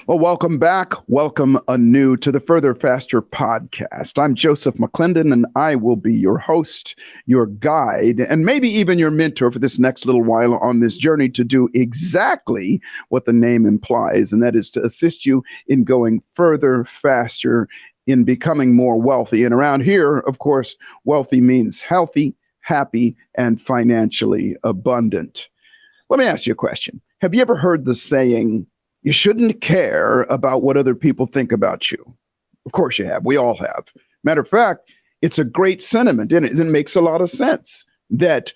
Well, welcome back. Welcome anew to the Further Faster podcast. I'm Joseph McClendon, and I will be your host, your guide, and maybe even your mentor for this next little while on this journey to do exactly what the name implies, and that is to assist you in going further, faster, in becoming more wealthy. And around here, of course, wealthy means healthy, happy, and financially abundant. Let me ask you a question. Have you ever heard the saying, you shouldn't care about what other people think about you? Of course you have. We all have. Matter of fact, it's a great sentiment, and it makes a lot of sense that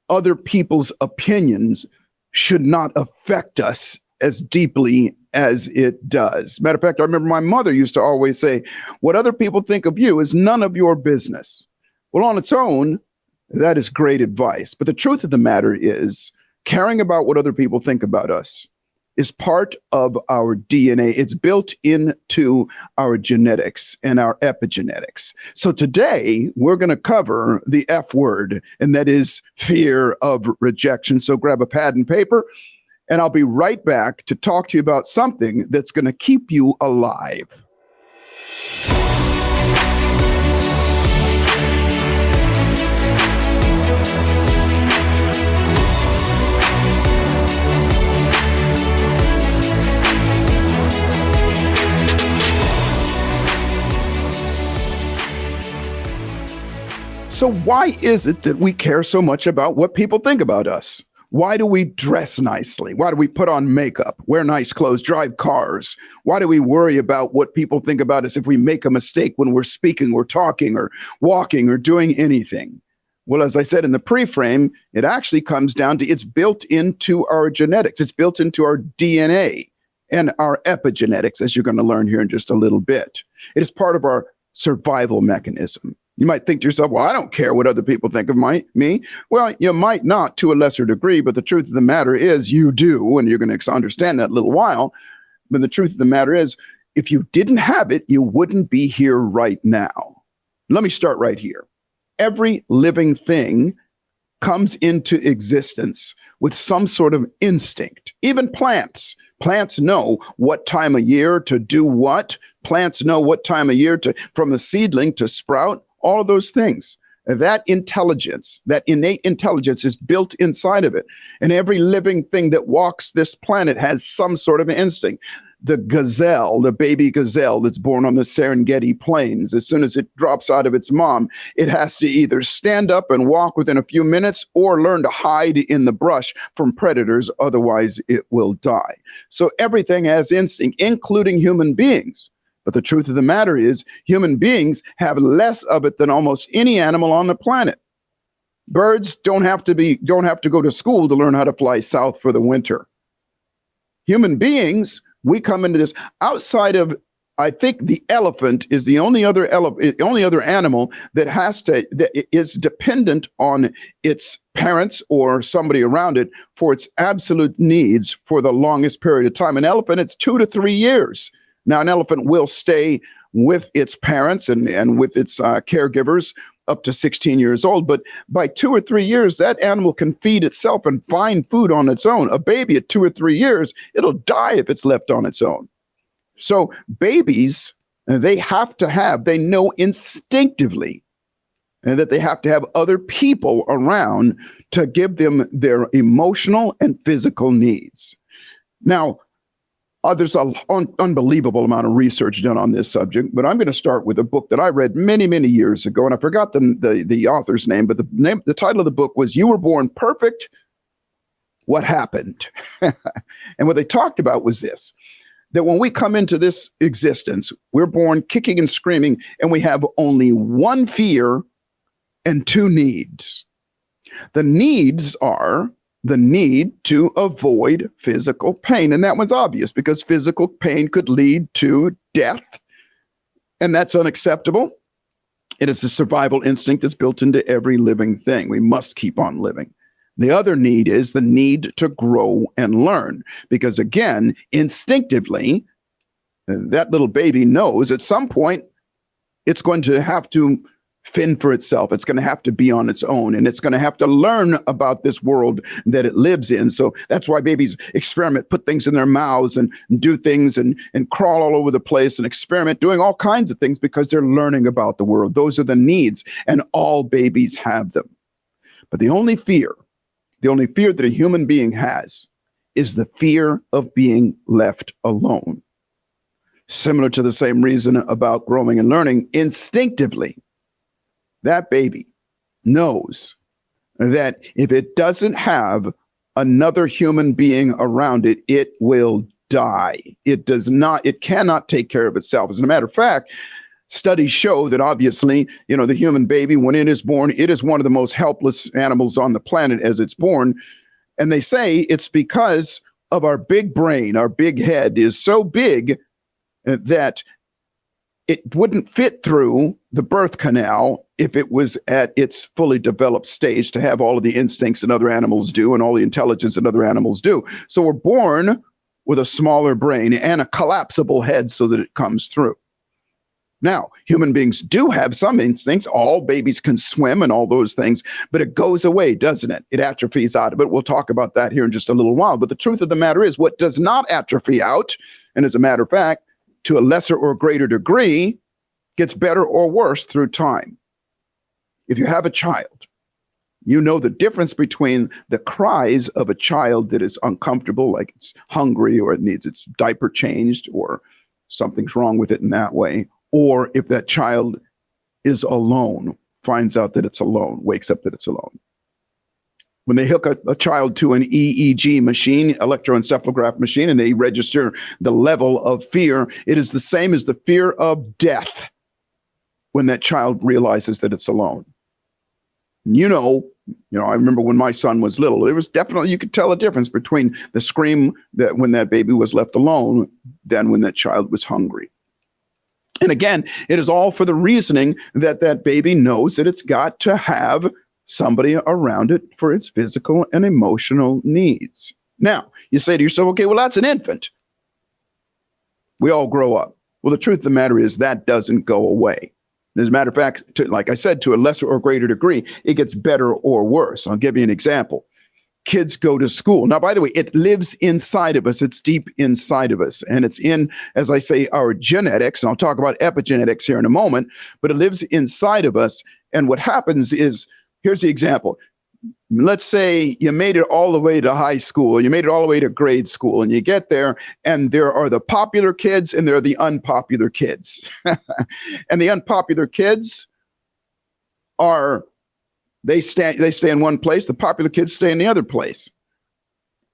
other people's opinions should not affect us as deeply as it does. Matter of fact, I remember my mother used to always say, what other people think of you is none of your business. Well, on its own, that is great advice. But the truth of the matter is, caring about what other people think about us is part of our DNA. It's built into our genetics and our epigenetics. So today we're going to cover the F word, and that is fear of rejection. So grab a pad and paper, and I'll be right back to talk to you about something that's going to keep you alive. So why is it that we care so much about what people think about us? Why do we dress nicely? Why do we put on makeup, wear nice clothes, drive cars? Why do we worry about what people think about us if we make a mistake when we're speaking or talking or walking or doing anything? Well, as I said in the pre-frame, it actually comes down to it's built into our genetics. It's built into our DNA and our epigenetics, as you're going to learn here in just a little bit. It is part of our survival mechanism. You might think to yourself, well, I don't care what other people think of me. Well, you might not to a lesser degree, but the truth of the matter is you do, and you're going to understand that in a little while. But the truth of the matter is, if you didn't have it, you wouldn't be here right now. Let me start right here. Every living thing comes into existence with some sort of instinct. Even plants. Plants know what time of year to do what. Plants know what time of year to, from the seedling to sprout. All of those things, that intelligence, that innate intelligence is built inside of it. And every living thing that walks this planet has some sort of instinct. The gazelle, the baby gazelle that's born on the Serengeti plains, as soon as it drops out of its mom, it has to either stand up and walk within a few minutes or learn to hide in the brush from predators. Otherwise, it will die. So everything has instinct, including human beings. But the truth of the matter is, human beings have less of it than almost any animal on the planet. Birds don't have to go to school to learn how to fly south for the winter. Human beings, we come into this outside of, I think the elephant is the only other animal that is dependent on its parents or somebody around it for its absolute needs for the longest period of time. An elephant, it's 2 to 3 years. Now, an elephant will stay with its parents and with its caregivers up to 16 years old. But by 2 or 3 years, that animal can feed itself and find food on its own. A baby at 2 or 3 years, it'll die if it's left on its own. So babies, they know instinctively that they have to have other people around to give them their emotional and physical needs. Now, there's an unbelievable amount of research done on this subject, but I'm going to start with a book that I read many, many years ago, and I forgot the author's name, but the title of the book was You Were Born Perfect, What Happened? And what they talked about was this, that when we come into this existence, we're born kicking and screaming, and we have only one fear and 2 needs. The needs are the need to avoid physical pain. And that one's obvious because physical pain could lead to death, and that's unacceptable. It is a survival instinct that's built into every living thing. We must keep on living. The other need is the need to grow and learn, because again, instinctively, that little baby knows at some point it's going to have to fend for itself. It's going to have to be on its own, and it's going to have to learn about this world that it lives in. So that's why babies experiment, put things in their mouths and do things and crawl all over the place and experiment, doing all kinds of things because they're learning about the world. Those are the needs, and all babies have them. But the only fear that a human being has is the fear of being left alone. Similar to the same reason about growing and learning, instinctively, that baby knows that if it doesn't have another human being around it, it will die. It cannot take care of itself. As a matter of fact, studies show that obviously, the human baby, when it is born, it is one of the most helpless animals on the planet as it's born. And they say it's because of our big brain. Our big head is so big that it wouldn't fit through the birth canal if it was at its fully developed stage to have all of the instincts that other animals do and all the intelligence that other animals do. So we're born with a smaller brain and a collapsible head so that it comes through. Now, human beings do have some instincts. All babies can swim and all those things, but it goes away, doesn't it? It atrophies out of it. We'll talk about that here in just a little while. But the truth of the matter is, what does not atrophy out, and as a matter of fact, to a lesser or greater degree, gets better or worse through time. If you have a child, you know the difference between the cries of a child that is uncomfortable, like it's hungry or it needs its diaper changed or something's wrong with it in that way, or if that child is alone, finds out that it's alone, wakes up that it's alone. When they hook a child to an EEG machine, electroencephalograph machine, and they register the level of fear, it is the same as the fear of death when that child realizes that it's alone. I remember when my son was little, it was definitely, you could tell a difference between the scream that when that baby was left alone than when that child was hungry. And again, it is all for the reasoning that that baby knows that it's got to have somebody around it for its physical and emotional needs. Now, you say to yourself, okay, well, that's an infant. We all grow up. Well, the truth of the matter is that doesn't go away. As a matter of fact, like I said, to a lesser or greater degree, it gets better or worse. I'll give you an example. Kids go to school. Now, by the way, it lives inside of us. It's deep inside of us. And it's in, as I say, our genetics. And I'll talk about epigenetics here in a moment. But it lives inside of us. And what happens is, here's the example. Let's say you made it all the way to high school. You made it all the way to grade school. And you get there, and there are the popular kids, and there are the unpopular kids. And the unpopular kids they stay in one place. The popular kids stay in the other place.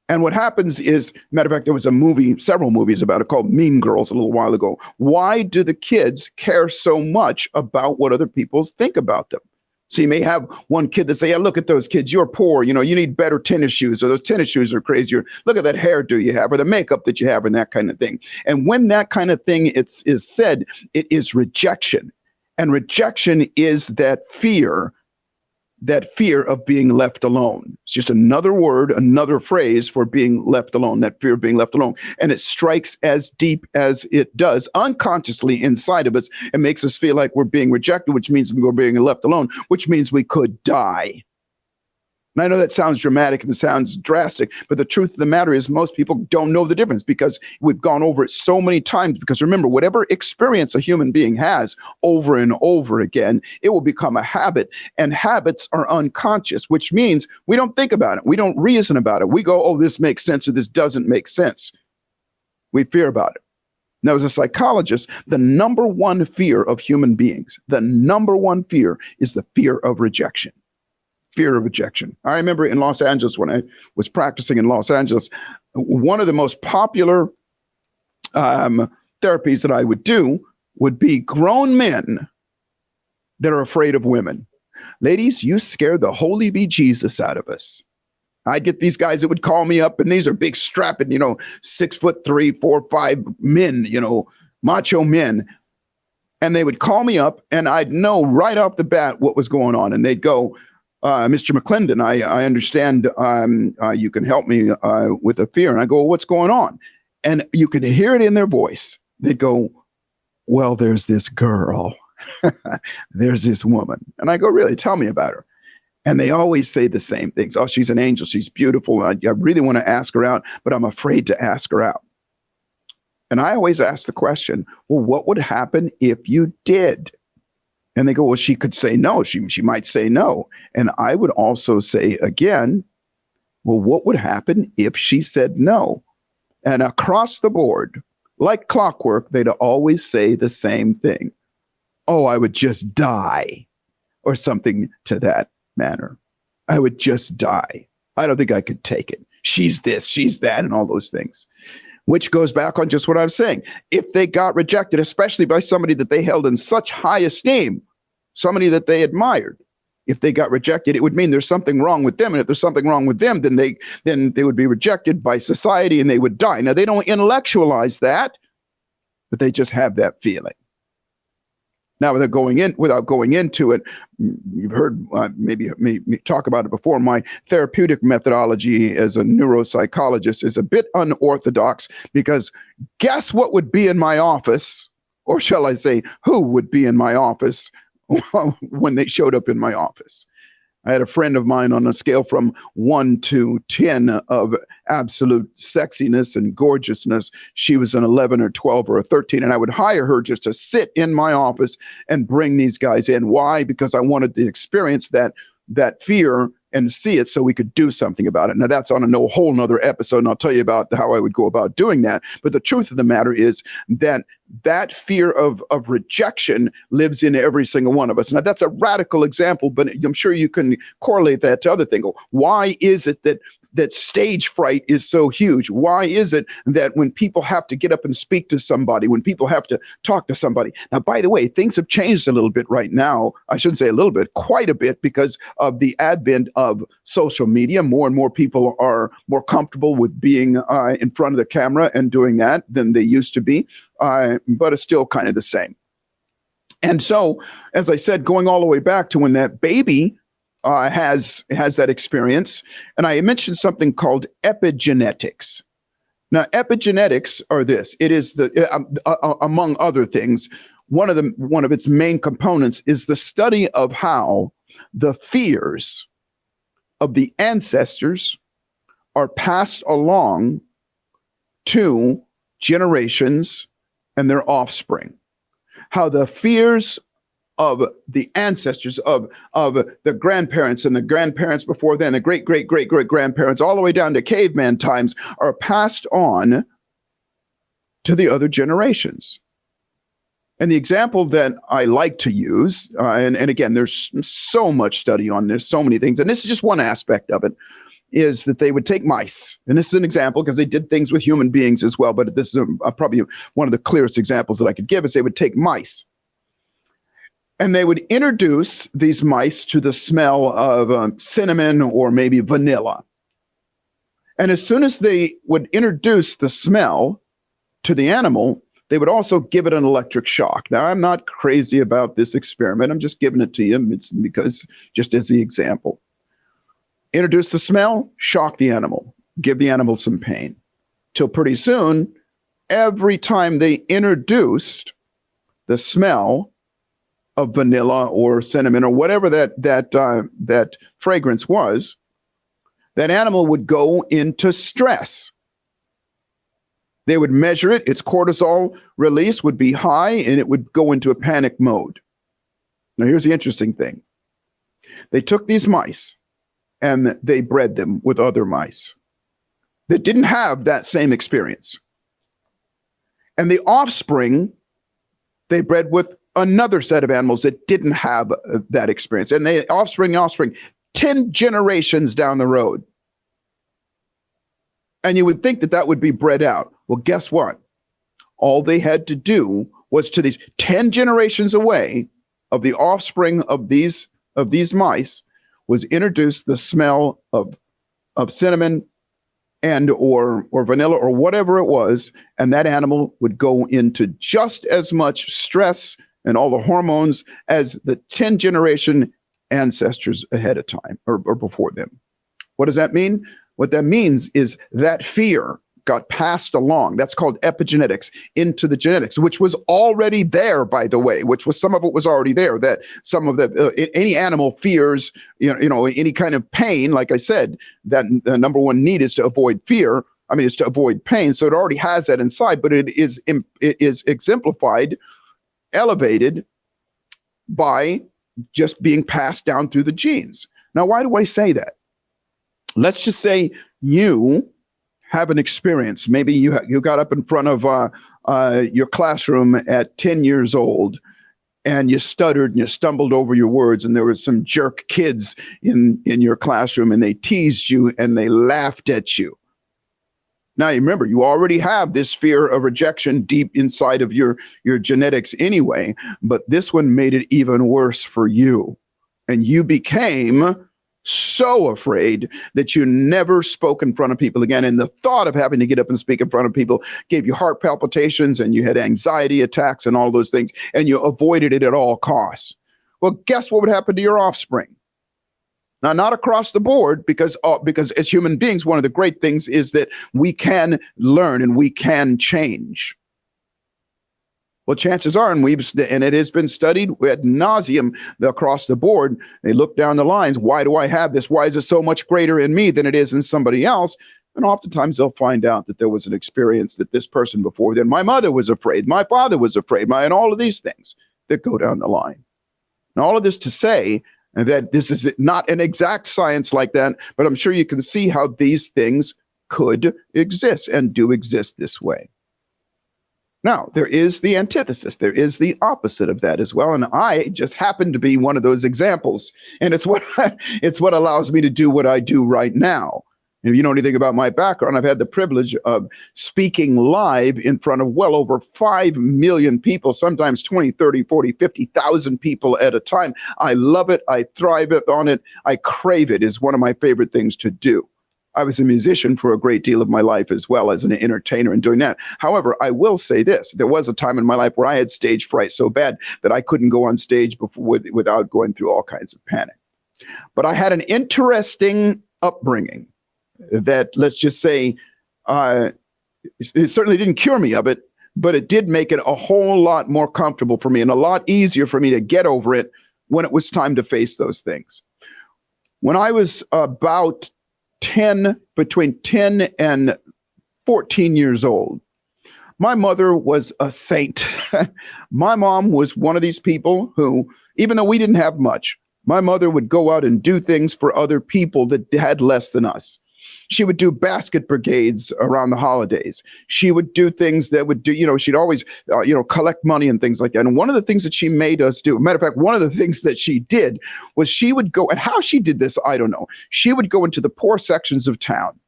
And what happens is, matter of fact, there was several movies about it called Mean Girls a little while ago. Why do the kids care so much about what other people think about them? So you may have one kid that say, yeah, look at those kids, you're poor, you need better tennis shoes, or those tennis shoes are crazy, or look at that hairdo you have, or the makeup that you have, and that kind of thing. And when that kind of thing is said, it is rejection. And rejection is that fear of being left alone. It's just another word, another phrase for being left alone, that fear of being left alone. And it strikes as deep as it does unconsciously inside of us and makes us feel like we're being rejected, which means we're being left alone, which means we could die. And I know that sounds dramatic and it sounds drastic, but the truth of the matter is most people don't know the difference because we've gone over it so many times. Because remember, whatever experience a human being has over and over again, it will become a habit. And habits are unconscious, which means we don't think about it. We don't reason about it. We go, oh, this makes sense or this doesn't make sense. We fear about it. Now, as a psychologist, the number one fear of human beings, the number one fear is the fear of rejection. Fear of rejection. I remember in Los Angeles, when I was practicing in Los Angeles, one of the most popular therapies that I would do would be grown men that are afraid of women. Ladies, you scare the holy bejesus out of us. I'd get these guys that would call me up, and these are big strapping, 6'3", 4, 5 men, macho men. And they would call me up, and I'd know right off the bat what was going on. And they'd go, Mr. McClendon, I understand you can help me with a fear. And I go, well, what's going on? And you could hear it in their voice. They'd go, well, there's this girl. There's this woman. And I go, really? Tell me about her. And they always say the same things. Oh, she's an angel. She's beautiful. I really want to ask her out, but I'm afraid to ask her out. And I always ask the question, well, what would happen if you did? And they go, well, she could say no. She might say no. And I would also say again, well, what would happen if she said no? And across the board, like clockwork, they'd always say the same thing. Oh, I would just die, or something to that manner. I would just die. I don't think I could take it. She's this, she's that, and all those things. Which goes back on just what I was saying. If they got rejected, especially by somebody that they held in such high esteem, somebody that they admired, if they got rejected, it would mean there's something wrong with them. And if there's something wrong with them, then they would be rejected by society and they would die. Now, they don't intellectualize that, but they just have that feeling. Now, without going into it, you've heard maybe me talk about it before. My therapeutic methodology as a neuropsychologist is a bit unorthodox, because guess what would be in my office, or shall I say, who would be in my office when they showed up in my office? I had a friend of mine on a scale from 1 to 10 of absolute sexiness and gorgeousness. She was an 11 or 12 or a 13, and I would hire her just to sit in my office and bring these guys in. Why? Because I wanted to experience that fear and see it so we could do something about it. Now, that's on a whole nother episode, and I'll tell you about how I would go about doing that. But the truth of the matter is that fear of rejection lives in every single one of us. Now, that's a radical example, but I'm sure you can correlate that to other things. Why is it that stage fright is so huge? Why is it that when people have to get up and speak to somebody, when people have to talk to somebody? Now, by the way, things have changed a little bit right now. I shouldn't say a little bit, quite a bit, because of the advent of social media. More and more people are more comfortable with being in front of the camera and doing that than they used to be. But it's still kind of the same. And so, as I said, going all the way back to when that baby has that experience, and I mentioned something called epigenetics. Now, epigenetics are this. It is among other things, one of its main components is the study of how the fears of the ancestors are passed along to generations and their offspring. How the fears of the ancestors, of the grandparents and the grandparents before then, the great-great-great-great-grandparents, all the way down to caveman times, are passed on to the other generations. And the example that I like to use, and again, there's so much study on this, so many things, and this is just one aspect of it, is that they would take mice. And this is an example because they did things with human beings as well, but this is probably one of the clearest examples that I could give, is they would take mice. And they would introduce these mice to the smell of cinnamon or maybe vanilla. And as soon as they would introduce the smell to the animal, they would also give it an electric shock. Now, I'm not crazy about this experiment. I'm just giving it to you. It's because just as the example. Introduce the smell, shock the animal, give the animal some pain. Till pretty soon, every time they introduced the smell of vanilla or cinnamon or whatever that fragrance was, that animal would go into stress. They would measure it, its cortisol release would be high, and it would go into a panic mode. Now, here's the interesting thing. They took these mice and they bred them with other mice that didn't have that same experience. And the offspring, they bred with another set of animals that didn't have that experience. And they offspring, 10 generations down the road. And you would think that would be bred out. Well, guess what? All they had to do was, to these 10 generations away of the offspring of these mice, was introduce the smell of cinnamon and or vanilla or whatever it was, and that animal would go into just as much stress and all the hormones as the 10 generation ancestors ahead of time or before them. What does that mean? What that means is that fear got passed along. That's called epigenetics, into the genetics, which was already there, by the way, which was, some of it was already there, that some of the, any animal fears, any kind of pain. Like I said, that the number one need is to avoid fear. I mean, it's to avoid pain. So it already has that inside, but it is exemplified, elevated by just being passed down through the genes. Now, why do I say that? Let's just say you have an experience. Maybe you got up in front of your classroom at 10 years old, and you stuttered and you stumbled over your words, and there were some jerk kids in your classroom, and they teased you and they laughed at you. Now, you remember, you already have this fear of rejection deep inside of your genetics anyway, but this one made it even worse for you. And you became so afraid that you never spoke in front of people again. And the thought of having to get up and speak in front of people gave you heart palpitations, and you had anxiety attacks and all those things, and you avoided it at all costs. Well, guess what would happen to your offspring? Now, not across the board, because as human beings, one of the great things is that we can learn and we can change. Well, chances are, and it has been studied ad nauseum across the board. They look down the lines. Why do I have this? Why is it so much greater in me than it is in somebody else? And oftentimes they'll find out that there was an experience that this person before then, my mother was afraid, my father was afraid, and all of these things that go down the line. And all of this to say that this is not an exact science like that, but I'm sure you can see how these things could exist and do exist this way. Now, there is the antithesis. There is the opposite of that as well. And I just happen to be one of those examples. And it's what allows me to do what I do right now. If you know anything about my background, I've had the privilege of speaking live in front of well over 5 million people, sometimes 20, 30, 40, 50,000 people at a time. I love it. I thrive on it. I crave it. It's one of my favorite things to do. I was a musician for a great deal of my life as well as an entertainer and doing that. However, I will say this. There was a time in my life where I had stage fright so bad that I couldn't go on stage without going through all kinds of panic. But I had an interesting upbringing that, let's just say, it certainly didn't cure me of it, but it did make it a whole lot more comfortable for me and a lot easier for me to get over it when it was time to face those things. When I was about between 10 and 14 years old, my mother was a saint. My mom was one of these people who, even though we didn't have much, my mother would go out and do things for other people that had less than us. She would do basket brigades around the holidays. She would do things that would do, she'd always, collect money and things like that. And one of the things that she made us do, matter of fact, one of the things that she did was she would go, and how she did this, I don't know. She would go into the poor sections of town,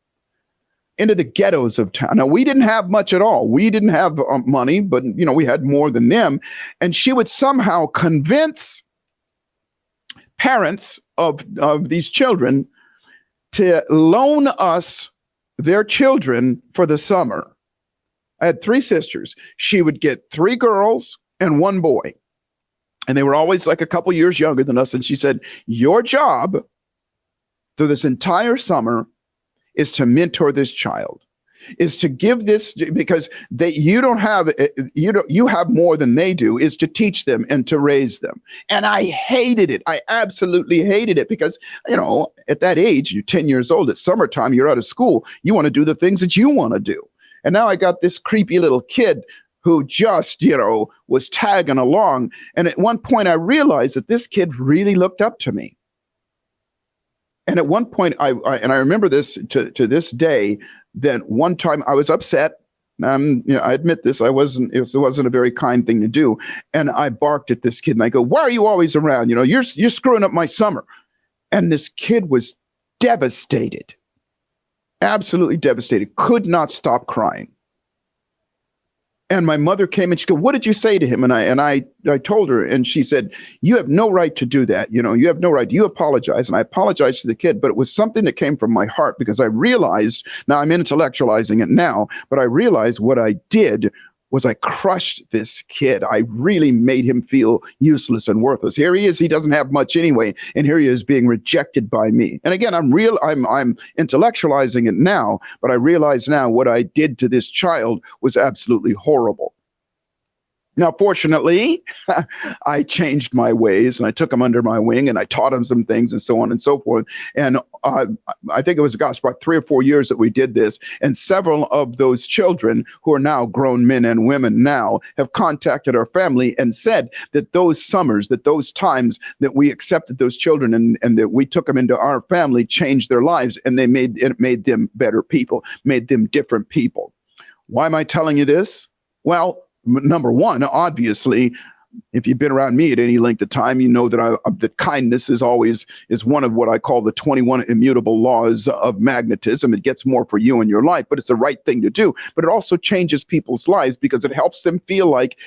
into the ghettos of town. Now, we didn't have much at all. We didn't have money, but, we had more than them. And she would somehow convince parents of these children to loan us their children for the summer. I had 3 sisters. She would get 3 girls and 1 boy. And they were always like a couple years younger than us. And she said, your job through this entire summer is to mentor this child, is to give this, because you have more than they do, is to teach them and to raise them. And I hated it. I absolutely hated it because, at that age, you're 10 years old, it's summertime, you're out of school, you want to do the things that you want to do. And now I got this creepy little kid who just, was tagging along. And at one point I realized that this kid really looked up to me. And at one point I remember this to this day, then one time I was upset. I admit this. It wasn't a very kind thing to do. And I barked at this kid and I go, why are you always around? You're screwing up my summer. And this kid was devastated, absolutely devastated, could not stop crying. And my mother came and she goes, what did you say to him? And I told her, and she said, you have no right to do that. You have no right. You apologize. And I apologized to the kid, but it was something that came from my heart because I realized, now I'm intellectualizing it now, but I realized what I did was I crushed this kid. I really made him feel useless and worthless. Here he is. He doesn't have much anyway. And here he is being rejected by me. And again, I'm intellectualizing it now, but I realize now what I did to this child was absolutely horrible. Now, fortunately, I changed my ways and I took him under my wing and I taught him some things and so on and so forth. And I think it was, about 3 or 4 years that we did this. And several of those children who are now grown men and women now have contacted our family and said that those summers, that those times that we accepted those children and that we took them into our family changed their lives, and it made them better people, made them different people. Why am I telling you this? Well, number one, obviously, if you've been around me at any length of time, you know that kindness is one of what I call the 21 immutable laws of magnetism. It gets more for you in your life, but it's the right thing to do. But it also changes people's lives because it helps them feel like,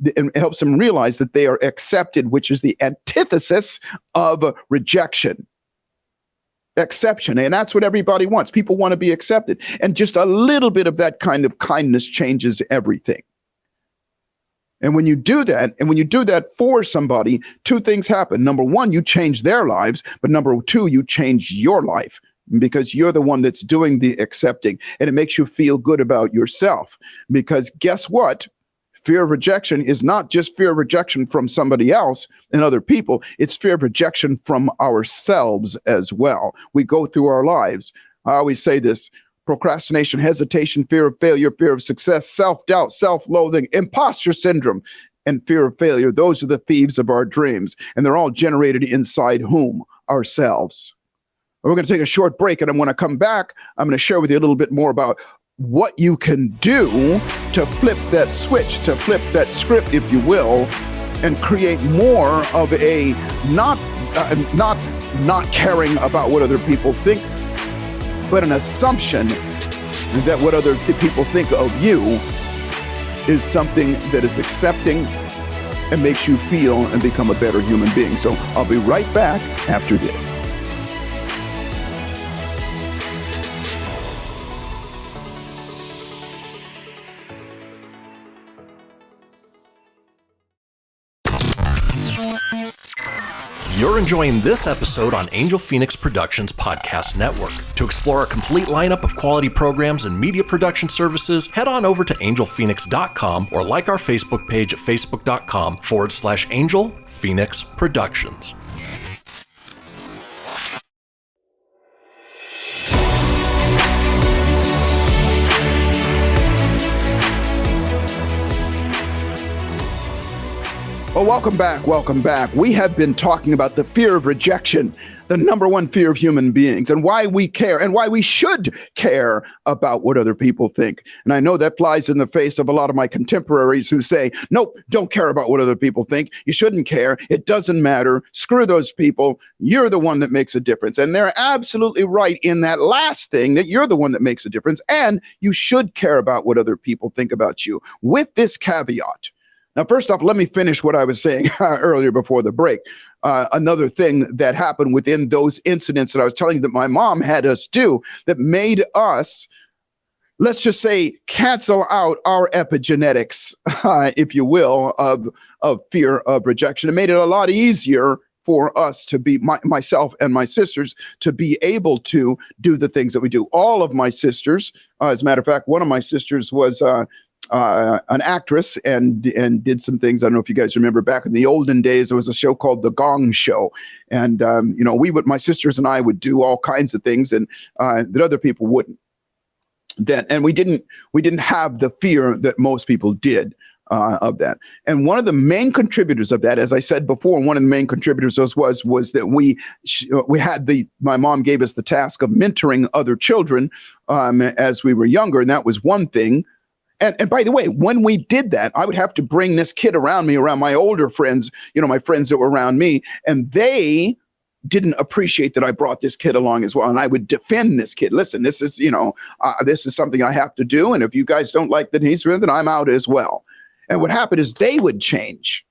it helps them realize that they are accepted, which is the antithesis of rejection. Exception. And that's what everybody wants. People want to be accepted. And just a little bit of that kind of kindness changes everything. And when you do that, and when you do that for somebody, 2 things happen. Number one, you change their lives. But number 2, you change your life because you're the one that's doing the accepting. And it makes you feel good about yourself. Because guess what? Fear of rejection is not just fear of rejection from somebody else and other people. It's fear of rejection from ourselves as well. We go through our lives. I always say this: procrastination, hesitation, fear of failure, fear of success, self-doubt, self-loathing, imposter syndrome, and fear of failure. Those are the thieves of our dreams. And they're all generated inside whom? Ourselves. We're going to take a short break. And when I come back, I'm going to share with you a little bit more about what you can do to flip that switch, to flip that script, if you will, and create more of a not caring about what other people think, but an assumption that what other people think of you is something that is accepting and makes you feel and become a better human being. So I'll be right back after this. You're enjoying this episode on Angel Phoenix Productions Podcast Network. To explore a complete lineup of quality programs and media production services, head on over to angelphoenix.com or like our Facebook page at facebook.com/Angel Phoenix Productions. Well, welcome back. Welcome back. We have been talking about the fear of rejection, the number one fear of human beings, and why we care and why we should care about what other people think. And I know that flies in the face of a lot of my contemporaries who say, nope, don't care about what other people think. You shouldn't care. It doesn't matter. Screw those people. You're the one that makes a difference. And they're absolutely right in that last thing, that you're the one that makes a difference. And you should care about what other people think about you, with this caveat. Now, first off, let me finish what I was saying earlier before the break. Another thing that happened within those incidents that I was telling you that my mom had us do that made us, let's just say, cancel out our epigenetics, if you will, of fear of rejection. It made it a lot easier for us to be, myself and my sisters, to be able to do the things that we do. All of my sisters, as a matter of fact, one of my sisters was an actress and did some things. I don't know if you guys remember back in the olden days, there was a show called The Gong Show. And, my sisters and I would do all kinds of things and that other people wouldn't. And we didn't have the fear that most people did of that. And one of the main contributors of that, as I said before, one of the main contributors was that my mom gave us the task of mentoring other children as we were younger. And that was one thing. And by the way, when we did that, I would have to bring this kid around me, around my older friends, my friends that were around me, and they didn't appreciate that I brought this kid along as well. And I would defend this kid. Listen, this is, this is something I have to do. And if you guys don't like that he's with, then I'm out as well. And what happened is they would change.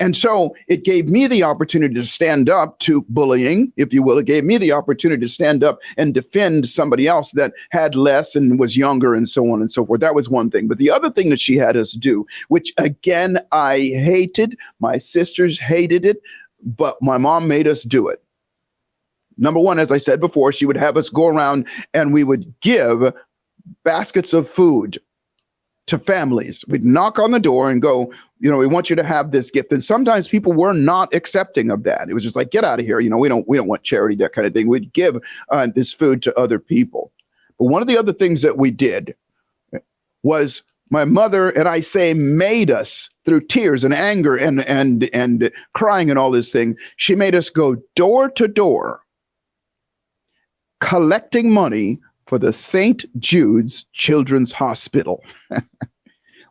And so it gave me the opportunity to stand up to bullying, if you will. It gave me the opportunity to stand up and defend somebody else that had less and was younger and so on and so forth. That was one thing. But the other thing that she had us do, which again, I hated, my sisters hated it, but my mom made us do it. Number one, as I said before, she would have us go around and we would give baskets of food to families. We'd knock on the door and go, we want you to have this gift. And sometimes people were not accepting of that. It was just like, get out of here. We don't want charity, that kind of thing. We'd give this food to other people. But one of the other things that we did was my mother, and I say made us, through tears and anger and crying and all this thing, she made us go door to door collecting money for the St. Jude's Children's Hospital.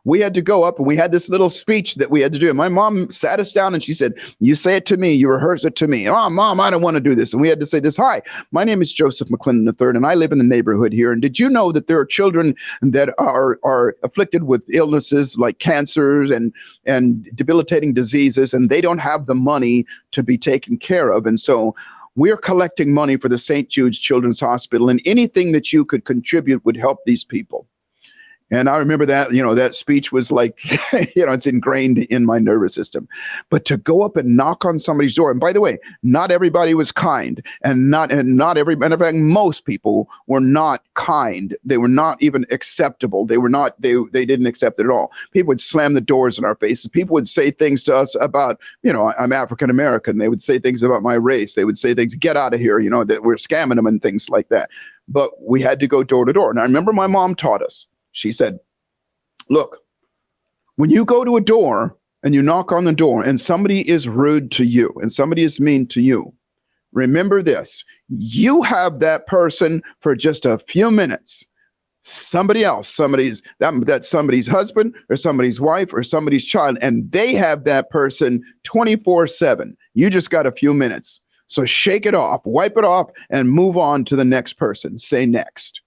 We had to go up and we had this little speech that we had to do. And my mom sat us down and she said, you say it to me, you rehearse it to me. Oh, Mom, I don't want to do this. And we had to say this. Hi, my name is Joseph McClendon III, and I live in the neighborhood here. And did you know that there are children that are afflicted with illnesses like cancers and debilitating diseases, and they don't have the money to be taken care of? And so we're collecting money for the St. Jude's Children's Hospital, and anything that you could contribute would help these people. And I remember that, that speech was like, it's ingrained in my nervous system. But to go up and knock on somebody's door, and by the way, not everybody was kind, and not every matter of fact, most people were not kind. They were not even acceptable. They didn't accept it at all. People would slam the doors in our faces. People would say things to us about, I'm African American. They would say things about my race. They would say things, get out of here, that we're scamming them and things like that. But we had to go door to door. And I remember my mom taught us. She said, look, when you go to a door and you knock on the door and somebody is rude to you and somebody is mean to you, remember this, you have that person for just a few minutes. Somebody else, that's somebody's husband or somebody's wife or somebody's child, and they have that person 24/7. You just got a few minutes. So shake it off, wipe it off, and move on to the next person. Say next.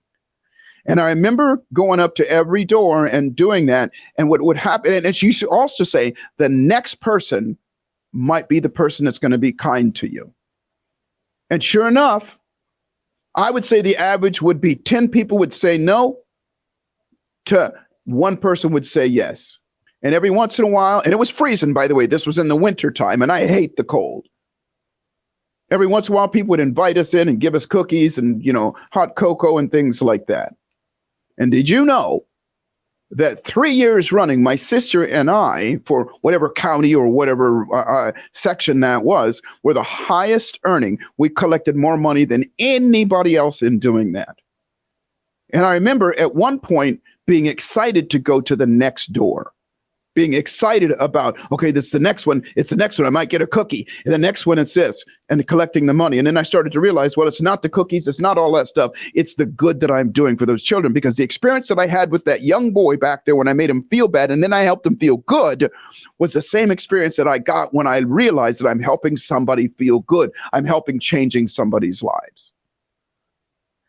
And I remember going up to every door and doing that. And what would happen, and she used to also say, the next person might be the person that's going to be kind to you. And sure enough, I would say the average would be 10 people would say no to one person would say yes. And every once in a while, and it was freezing, by the way, this was in the winter time, and I hate the cold. Every once in a while, people would invite us in and give us cookies and, hot cocoa and things like that. And did you know that 3 years running, my sister and I, for whatever county or whatever section that was, were the highest earning. We collected more money than anybody else in doing that. And I remember at one point being excited to go to the next door, being excited about, okay, this is the next one. It's the next one. I might get a cookie. And the next one, it's this, and collecting the money. And then I started to realize, well, it's not the cookies. It's not all that stuff. It's the good that I'm doing for those children, because the experience that I had with that young boy back there when I made him feel bad and then I helped him feel good was the same experience that I got when I realized that I'm helping somebody feel good. I'm helping changing somebody's lives.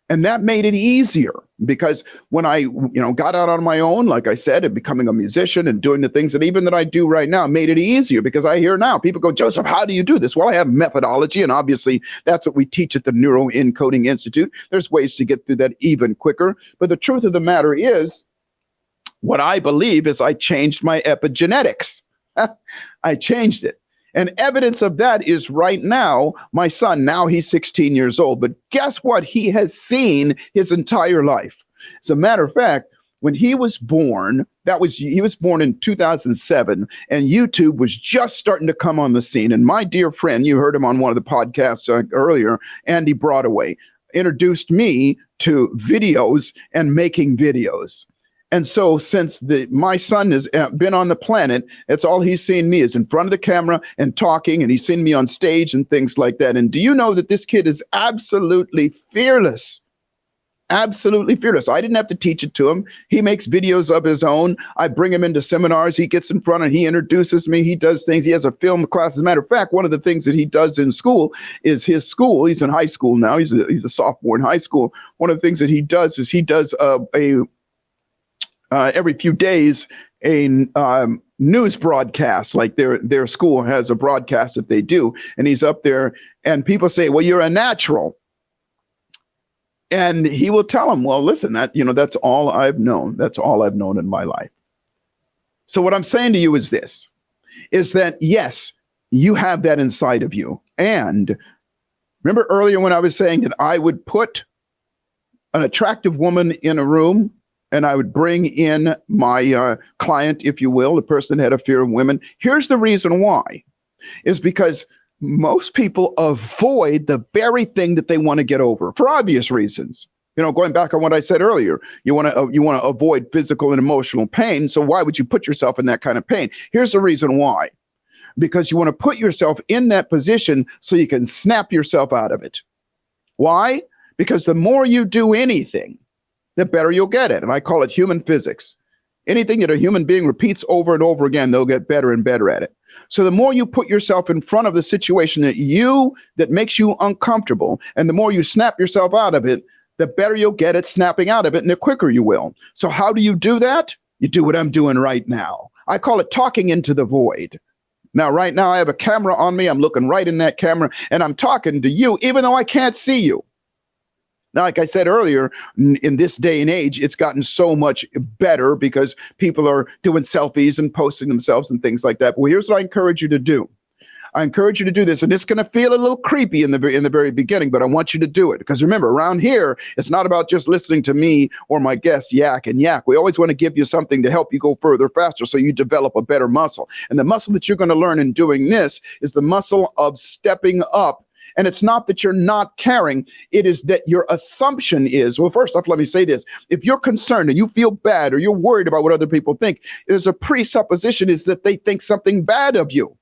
And that made it easier, because when I, got out on my own, like I said, and becoming a musician and doing the things that I do right now, made it easier, because I hear now people go, Joseph, how do you do this? Well, I have methodology, and obviously that's what we teach at the Neuro Encoding Institute. There's ways to get through that even quicker. But the truth of the matter is, what I believe is I changed my epigenetics. I changed it. And evidence of that is right now, my son, now he's 16 years old, but guess what? He has seen his entire life. As a matter of fact, when he was born, he was born in 2007, and YouTube was just starting to come on the scene. And my dear friend, you heard him on one of the podcasts earlier, Andy Broadway, introduced me to videos and making videos. And so since my son has been on the planet, that's all he's seen me is in front of the camera and talking, and he's seen me on stage and things like that. And do you know that this kid is absolutely fearless? Absolutely fearless. I didn't have to teach it to him. He makes videos of his own. I bring him into seminars. He gets in front and he introduces me. He does things. He has a film class. As a matter of fact, one of the things that he does in school is his school. He's in high school now. He's a sophomore in high school. One of the things that he does is he does every few days, a news broadcast, like their school has a broadcast that they do, and he's up there, and people say, "Well, you're a natural," and he will tell them, "Well, listen, that's all I've known. That's all I've known in my life." So what I'm saying to you is this: is that yes, you have that inside of you, and remember earlier when I was saying that I would put an attractive woman in a room, and I would bring in my client, if you will, the person that had a fear of women. Here's the reason why, is because most people avoid the very thing that they want to get over for obvious reasons. Going back on what I said earlier, you want to avoid physical and emotional pain. So why would you put yourself in that kind of pain? Here's the reason why. Because you want to put yourself in that position so you can snap yourself out of it. Why? Because the more you do anything, the better you'll get it. And I call it human physics. Anything that a human being repeats over and over again, they'll get better and better at it. So the more you put yourself in front of the situation that makes you uncomfortable, and the more you snap yourself out of it, the better you'll get at snapping out of it, and the quicker you will. So how do you do that? You do what I'm doing right now. I call it talking into the void. Now, right now, I have a camera on me. I'm looking right in that camera, and I'm talking to you, even though I can't see you. Now, like I said earlier, in this day and age, it's gotten so much better because people are doing selfies and posting themselves and things like that. Well, here's what I encourage you to do. I encourage you to do this, and it's going to feel a little creepy in the very beginning, but I want you to do it. Because remember, around here, it's not about just listening to me or my guests yak and yak. We always want to give you something to help you go further faster so you develop a better muscle. And the muscle that you're going to learn in doing this is the muscle of stepping up. And it's not that you're not caring. It is that your assumption is, well, first off, let me say this. If you're concerned and you feel bad or you're worried about what other people think, there's a presupposition is that they think something bad of you.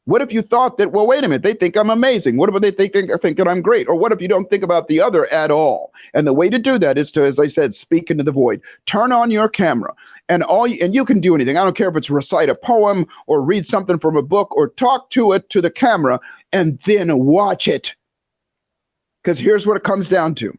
What if you thought that, well, wait a minute, they think I'm amazing. What if they think that I'm great? Or what if you don't think about the other at all? And the way to do that is to, as I said, speak into the void. Turn on your camera. And you can do anything. I don't care if it's recite a poem or read something from a book or talk to the camera and then watch it. Because here's what it comes down to.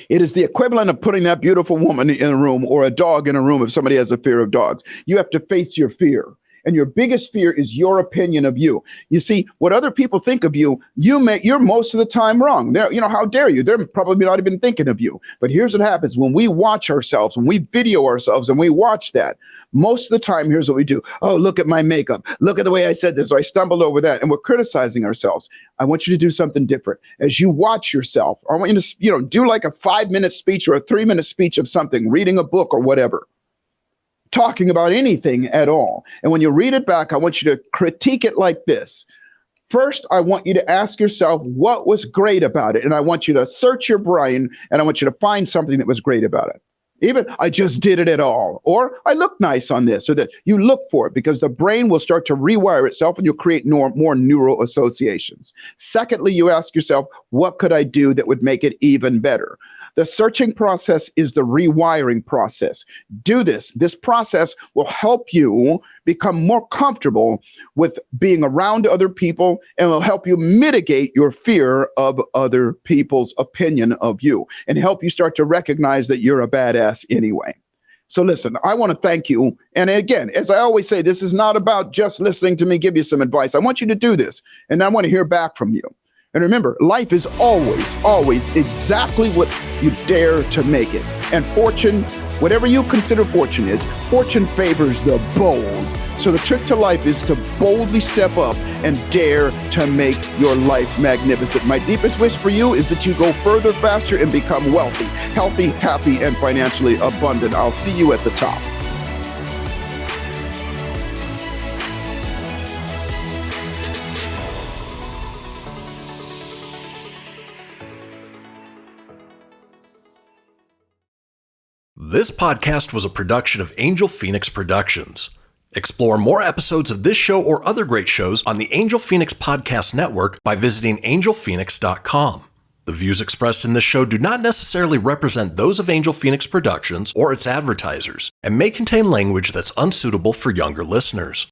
It is the equivalent of putting that beautiful woman in a room or a dog in a room if somebody has a fear of dogs. You have to face your fear. And your biggest fear is your opinion of you. You see, what other people think of you, you're most of the time wrong. How dare you? They're probably not even thinking of you. But here's what happens. When we watch ourselves, when we video ourselves and we watch that, most of the time, here's what we do. Oh, look at my makeup. Look at the way I said this. Or I stumbled over that. And we're criticizing ourselves. I want you to do something different. As you watch yourself, I want you to, do like a 5-minute speech or a 3-minute speech of something, reading a book or whatever. Talking about anything at all. And when you read it back, I want you to critique it like this. First, I want you to ask yourself what was great about it. And I want you to search your brain and I want you to find something that was great about it. Even I just did it at all, or I look nice on this, or that you look for it because the brain will start to rewire itself and you'll create more neural associations. Secondly, you ask yourself, what could I do that would make it even better? The searching process is the rewiring process. Do this. This process will help you become more comfortable with being around other people and will help you mitigate your fear of other people's opinion of you and help you start to recognize that you're a badass anyway. So listen, I want to thank you. And again, as I always say, this is not about just listening to me give you some advice. I want you to do this, and I want to hear back from you. And remember, life is always exactly what you dare to make it. And fortune, whatever you consider fortune is, fortune favors the bold. So the trick to life is to boldly step up and dare to make your life magnificent. My deepest wish for you is that you go further, faster, and become wealthy, healthy, happy, and financially abundant. I'll see you at the top. This podcast was a production of Angel Phoenix Productions. Explore more episodes of this show or other great shows on the Angel Phoenix Podcast Network by visiting angelphoenix.com. The views expressed in this show do not necessarily represent those of Angel Phoenix Productions or its advertisers and may contain language that's unsuitable for younger listeners.